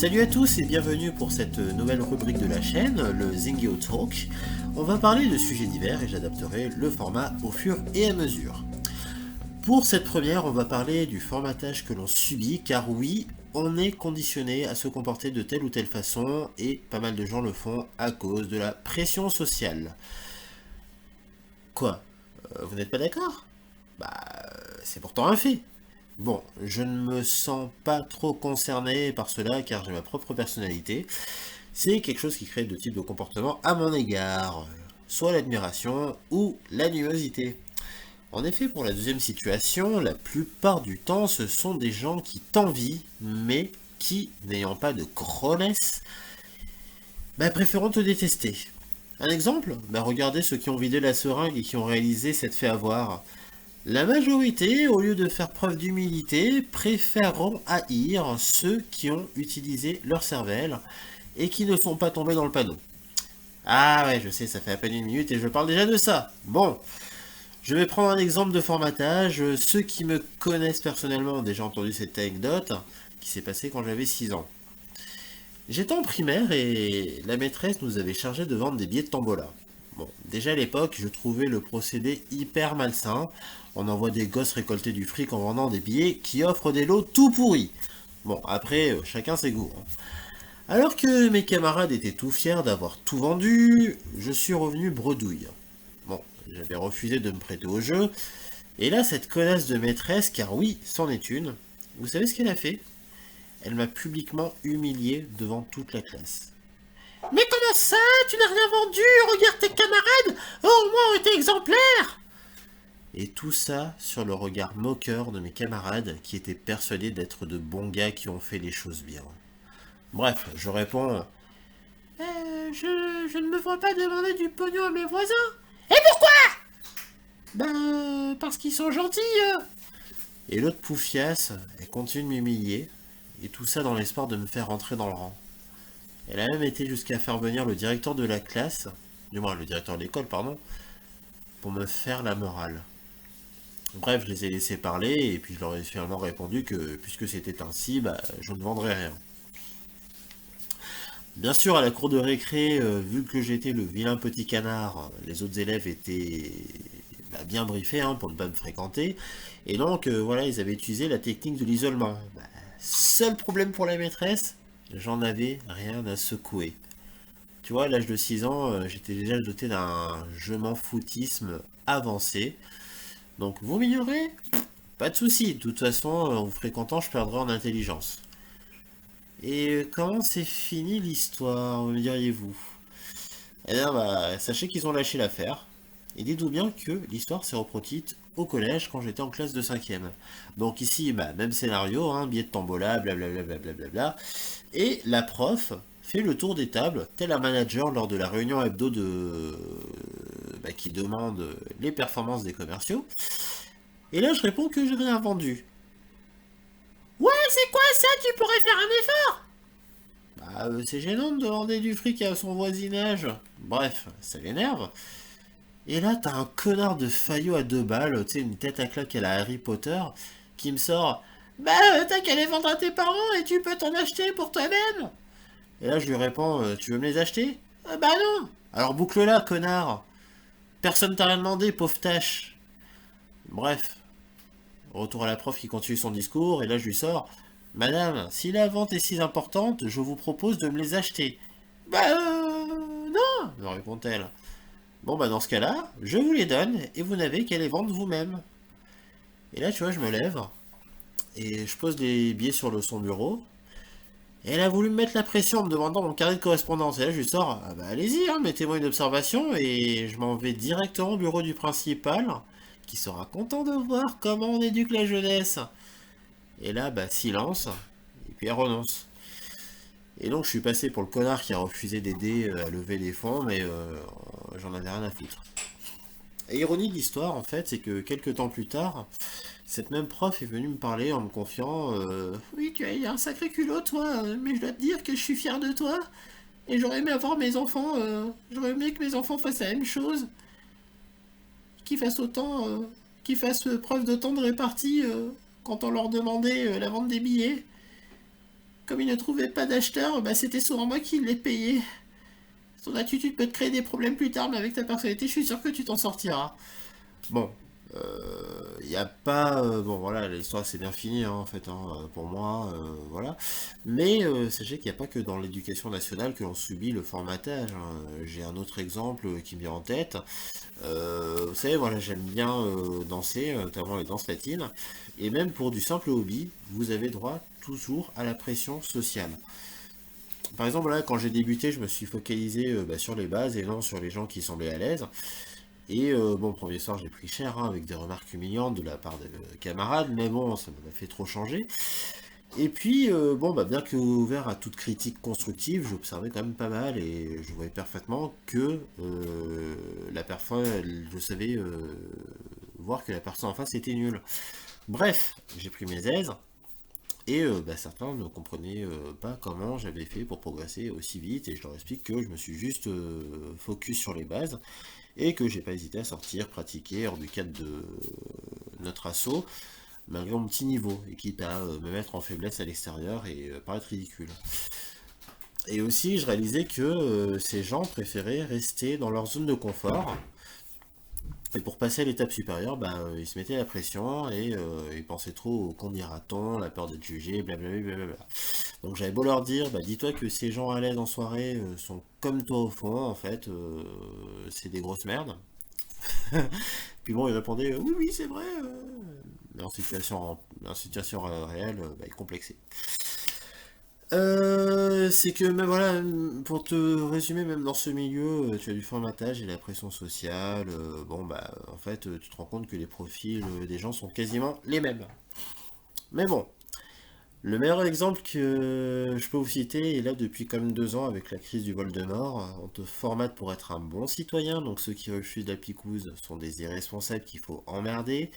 Salut à tous et bienvenue pour cette nouvelle rubrique de la chaîne, le Zingeo Talk. On va parler de sujets divers et j'adapterai le format au fur et à mesure. Pour cette première, on va parler du formatage que l'on subit, car oui, on est conditionné à se comporter de telle ou telle façon, et pas mal de gens le font à cause de la pression sociale. Quoi Vous n'êtes pas d'accord? C'est pourtant un fait. Bon, je ne me sens pas trop concerné par cela car j'ai ma propre personnalité. C'est quelque chose qui crée deux types de comportements à mon égard, soit l'admiration ou l'animosité. En effet, pour la deuxième situation, la plupart du temps, ce sont des gens qui t'envient, mais qui, n'ayant pas de grognesse, préféreront te détester. Un exemple? Regardez ceux qui ont vidé la seringue et qui ont réalisé s'être fait avoir. La majorité, au lieu de faire preuve d'humilité, préféreront haïr ceux qui ont utilisé leur cervelle et qui ne sont pas tombés dans le panneau. Ah ouais, je sais, ça fait à peine une minute et je parle déjà de ça. Bon, je vais prendre un exemple de formatage. Ceux qui me connaissent personnellement ont déjà entendu cette anecdote qui s'est passée quand j'avais 6 ans. J'étais en primaire et la maîtresse nous avait chargé de vendre des billets de tombola. Bon, déjà à l'époque, je trouvais le procédé hyper malsain. On envoie des gosses récolter du fric en vendant des billets qui offrent des lots tout pourris. Bon, après, chacun ses goûts. Alors que mes camarades étaient tout fiers d'avoir tout vendu, je suis revenu bredouille. Bon, j'avais refusé de me prêter au jeu. Et là, cette connasse de maîtresse, car oui, c'en est une, vous savez ce qu'elle a fait? Elle m'a publiquement humilié devant toute la classe. Mais comment ça? Tu n'as rien vendu? Regarde tes camarades! Au moins ont été exemplaires! Et tout ça sur le regard moqueur de mes camarades qui étaient persuadés d'être de bons gars qui ont fait les choses bien. Bref, je réponds. Je ne me vois pas demander du pognon à mes voisins. Et pourquoi? Parce qu'ils sont gentils. Et l'autre poufiasse, elle continue de m'humilier, et tout ça dans l'espoir de me faire rentrer dans le rang. Elle a même été jusqu'à faire venir le directeur de la classe, du moins le directeur de l'école, pardon, pour me faire la morale. Bref, je les ai laissés parler, et puis je leur ai finalement répondu que, puisque c'était ainsi, je ne vendrais rien. Bien sûr, à la cour de récré, vu que j'étais le vilain petit canard, les autres élèves étaient bien briefés pour ne pas me fréquenter, et donc voilà, ils avaient utilisé la technique de l'isolement. Seul problème pour la maîtresse, j'en avais rien à secouer. Tu vois, à l'âge de 6 ans, j'étais déjà doté d'un je m'en foutisme avancé. Donc vous m'ignorez? Pas de souci, de toute façon, en vous fréquentant, je perdrai en intelligence. Et comment c'est fini l'histoire, me diriez-vous? Eh bien, sachez qu'ils ont lâché l'affaire. Et dites-vous bien que l'histoire s'est reproduite au collège quand j'étais en classe de 5e. Donc ici, même scénario, billet de tombola, blablabla, blablabla. Et la prof fait le tour des tables, tel un manager lors de la réunion hebdo qui demande les performances des commerciaux. Et là, je réponds que j'ai rien vendu. Ouais, c'est quoi ça? Tu pourrais faire un effort? C'est gênant de demander du fric à son voisinage. Bref, ça l'énerve. Et là, t'as un connard de Fayot à 2 balles, tu sais, une tête à claque à la Harry Potter, qui me sort. T'as qu'à les vendre à tes parents et tu peux t'en acheter pour toi-même. Et là, je lui réponds, tu veux me les acheter? Non. Alors boucle-la, connard. Personne t'a rien demandé, pauvre tâche. Bref, retour à la prof qui continue son discours, et là, je lui sors. Madame, si la vente est si importante, je vous propose de me les acheter. Non, me répond-elle. Bon, dans ce cas-là, je vous les donne et vous n'avez qu'à les vendre vous-même. Et là, tu vois, je me lève et je pose les billets sur son bureau. Et elle a voulu me mettre la pression en me demandant mon carnet de correspondance. Et là, je lui sors, allez-y, mettez-moi une observation et je m'en vais directement au bureau du principal qui sera content de voir comment on éduque la jeunesse. Et là, silence. Et puis elle renonce. Et donc, je suis passé pour le connard qui a refusé d'aider à lever des fonds, mais j'en avais rien à foutre. Et ironie de l'histoire, en fait, c'est que quelques temps plus tard, cette même prof est venue me parler en me confiant oui, tu as un sacré culot, toi, mais je dois te dire que je suis fier de toi. Et j'aurais aimé avoir mes enfants, j'aurais aimé que mes enfants fassent la même chose. Qu'ils fassent autant, qu'ils fassent preuve d'autant de répartie quand on leur demandait la vente des billets. Comme il ne trouvait pas d'acheteur, bah, c'était souvent moi qui l'ai payé. Son attitude peut te créer des problèmes plus tard, mais avec ta personnalité, je suis sûr que tu t'en sortiras. Bon, il n'y a pas... bon, voilà, l'histoire c'est bien fini, hein, en fait, hein, pour moi, voilà. Mais sachez qu'il n'y a pas que dans l'éducation nationale que l'on subit le formatage, hein. J'ai un autre exemple qui me vient en tête. Vous savez, voilà, j'aime bien danser, notamment les danses latines. Et même pour du simple hobby, vous avez droit toujours à la pression sociale. Par exemple, là, quand j'ai débuté, je me suis focalisé bah, sur les bases et non sur les gens qui semblaient à l'aise. Et bon, premier soir, j'ai pris cher, hein, avec des remarques humiliantes de la part de camarades, mais bon, ça m'a fait trop changer. Et puis, bon, bah, bien que ouvert à toute critique constructive, j'observais quand même pas mal et je voyais parfaitement que la personne, je savais voir que la personne en face était nulle. Bref, j'ai pris mes aises. Et bah, certains ne comprenaient pas comment j'avais fait pour progresser aussi vite, et je leur explique que je me suis juste focus sur les bases, et que j'ai pas hésité à sortir, pratiquer hors du cadre de notre assaut, malgré mon petit niveau, et quitte à me mettre en faiblesse à l'extérieur et paraître ridicule. Et aussi, je réalisais que ces gens préféraient rester dans leur zone de confort, et pour passer à l'étape supérieure, bah, ils se mettaient la pression et ils pensaient trop au qu'on dira-t-on, la peur d'être jugé, blablabla. Blablabla. Donc j'avais beau leur dire, bah, dis-toi que ces gens à l'aise en soirée sont comme toi au fond, en fait, c'est des grosses merdes. Puis bon, ils répondaient, oui, oui, c'est vrai, mais en situation réelle, bah, ils complexaient. C'est que, même voilà, pour te résumer, même dans ce milieu, tu as du formatage et la pression sociale. Bon, bah, en fait, tu te rends compte que les profils des gens sont quasiment les mêmes. Mais bon, le meilleur exemple que je peux vous citer est là depuis comme 2 ans avec la crise du Voldemort. On te formate pour être un bon citoyen, donc ceux qui refusent la picouse sont des irresponsables qu'il faut emmerder.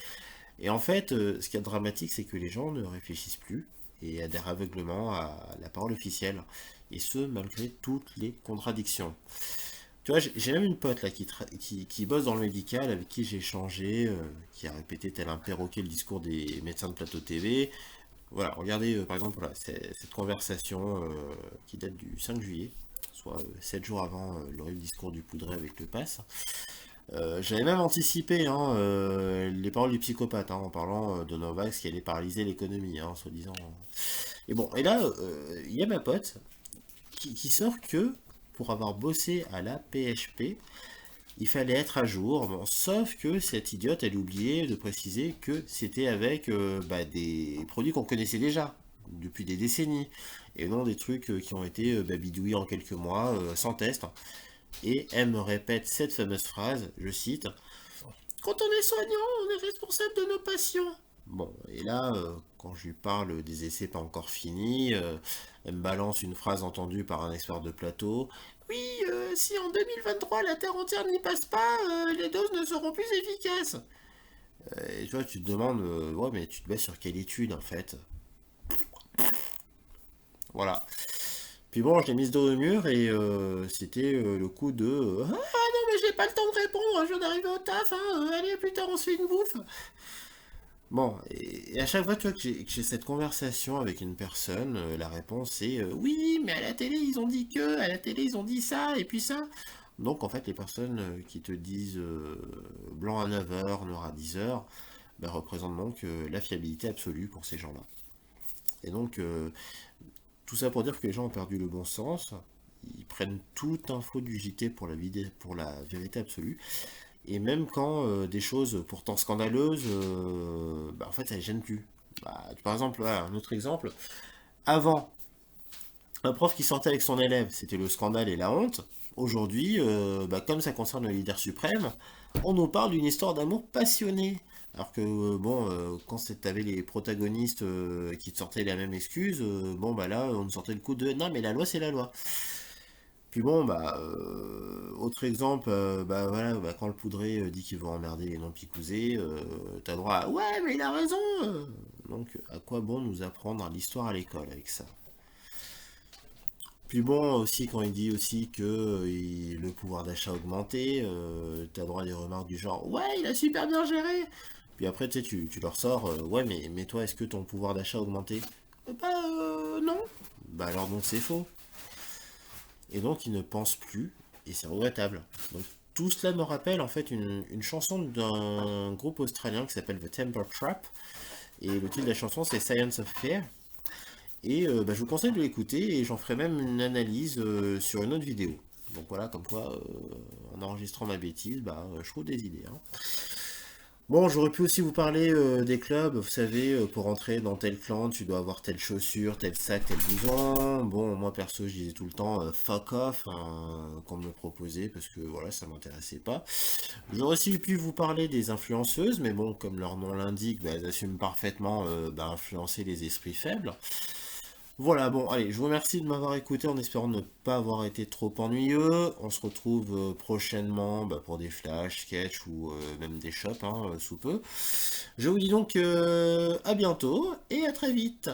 Et en fait, ce qui est dramatique, c'est que les gens ne réfléchissent plus et adhèrent aveuglement à la parole officielle. Et ce, malgré toutes les contradictions. Tu vois, j'ai même une pote là qui bosse dans le médical, avec qui j'ai échangé, qui a répété tel un perroquet le discours des médecins de plateau TV. Voilà, regardez par exemple voilà, cette conversation qui date du 5 juillet, soit 7 jours avant l'horrible discours du Poudret avec le pass. J'avais même anticipé hein, les paroles du psychopathe, hein, en parlant de Novax qui allait paralyser l'économie, hein, soi-disant. Et bon, et là, il y a ma pote qui sort que pour avoir bossé à la PHP, il fallait être à jour. Bon, sauf que cette idiote, elle oubliait de préciser que c'était avec bah, des produits qu'on connaissait déjà depuis des décennies, et non des trucs qui ont été bah, bidouillés en quelques mois sans test. Et elle me répète cette fameuse phrase, je cite, quand on est soignant, on est responsable de nos patients. Bon, et là, quand je lui parle des essais pas encore finis, elle me balance une phrase entendue par un expert de plateau. Oui, si en 2023 la Terre entière n'y passe pas, les doses ne seront plus efficaces. Et tu vois, tu te demandes, ouais, mais tu te bases sur quelle étude en fait? Voilà. Puis bon, je l'ai mise dos au mur et c'était le coup de ah non, mais j'ai pas le temps de répondre, je viens d'arriver au taf, hein, allez, plus tard on se fait une bouffe. Bon, et à chaque fois tu vois, que j'ai cette conversation avec une personne, la réponse est oui, mais à la télé ils ont dit que, à la télé ils ont dit ça, et puis ça. Donc en fait, les personnes qui te disent blanc à 9 heures, noir à 10 heures, ben, représentent donc la fiabilité absolue pour ces gens-là. Et donc, tout ça pour dire que les gens ont perdu le bon sens, ils prennent toute info du JT pour la vérité absolue, et même quand des choses pourtant scandaleuses, bah, en fait, ça les gêne plus. Bah, par exemple, voilà, un autre exemple, avant, un prof qui sortait avec son élève, c'était le scandale et la honte. Aujourd'hui, bah, comme ça concerne le leader suprême, on nous parle d'une histoire d'amour passionnée. Alors que, bon, quand t'avais les protagonistes qui te sortaient la même excuse, bon, bah là, on nous sortait le coup de non, mais la loi, c'est la loi. Puis bon, bah, autre exemple, bah voilà, bah, quand le poudré dit qu'il veut emmerder les non-picousés, t'as droit à ouais, mais il a raison. Donc, à quoi bon nous apprendre l'histoire à l'école avec ça? Puis bon, aussi, quand il dit aussi que le pouvoir d'achat a augmenté, t'as droit à des remarques du genre ouais, il a super bien géré. Puis après, tu sais, tu leur sors ouais, mais toi, est-ce que ton pouvoir d'achat a augmenté? Bah, non. Bah alors donc c'est faux. Et donc ils ne pensent plus, et c'est regrettable. Donc tout cela me rappelle en fait une chanson d'un groupe australien qui s'appelle The Temper Trap, et le titre de la chanson c'est Science of Fear. Et bah, je vous conseille de l'écouter, et j'en ferai même une analyse sur une autre vidéo. Donc voilà, comme quoi, en enregistrant ma bêtise, bah, je trouve des idées, hein. Bon, j'aurais pu aussi vous parler des clubs. Vous savez, pour entrer dans tel clan, tu dois avoir telle chaussure, tel sac, tel blouson. Bon, moi perso, je disais tout le temps fuck off, hein, qu'on me proposait, parce que voilà, ça m'intéressait pas. J'aurais aussi pu vous parler des influenceuses, mais bon, comme leur nom l'indique, bah, elles assument parfaitement bah, influencer les esprits faibles. Voilà, bon, allez, je vous remercie de m'avoir écouté en espérant ne pas avoir été trop ennuyeux. On se retrouve prochainement bah, pour des flash, sketch ou même des shops, hein, sous peu. Je vous dis donc à bientôt et à très vite.